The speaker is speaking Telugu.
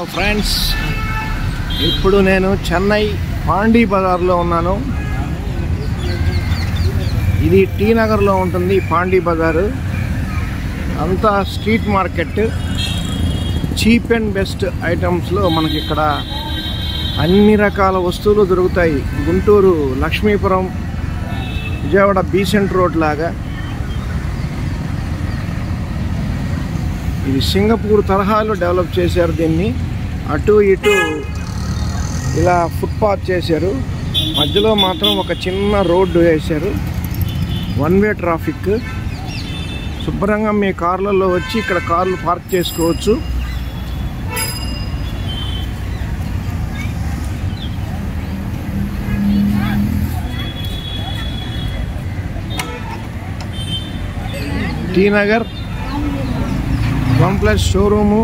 ఫ్రెండ్స్, ఇప్పుడు నేను చెన్నై పాండీ బజార్లో ఉన్నాను. ఇది టీ నగర్లో ఉంటుంది. పాండీ బజారు అంతా street market. Cheap and best ఐటమ్స్లో మనకి ఇక్కడ అన్ని రకాల వస్తువులు దొరుకుతాయి. గుంటూరు లక్ష్మీపురం, విజయవాడ బీసెంట్ రోడ్ లాగా ఇది సింగపూర్ తరహాలో డెవలప్ చేశారు. దీన్ని అటు ఇటు ఇలా ఫుట్పాత్ చేశారు. మధ్యలో మాత్రం ఒక చిన్న రోడ్డు వేశారు. One way traffic. శుభ్రంగా మీ కార్లలో వచ్చి ఇక్కడ కార్లు పార్క్ చేసుకోవచ్చు. T Nagar one plus showroom.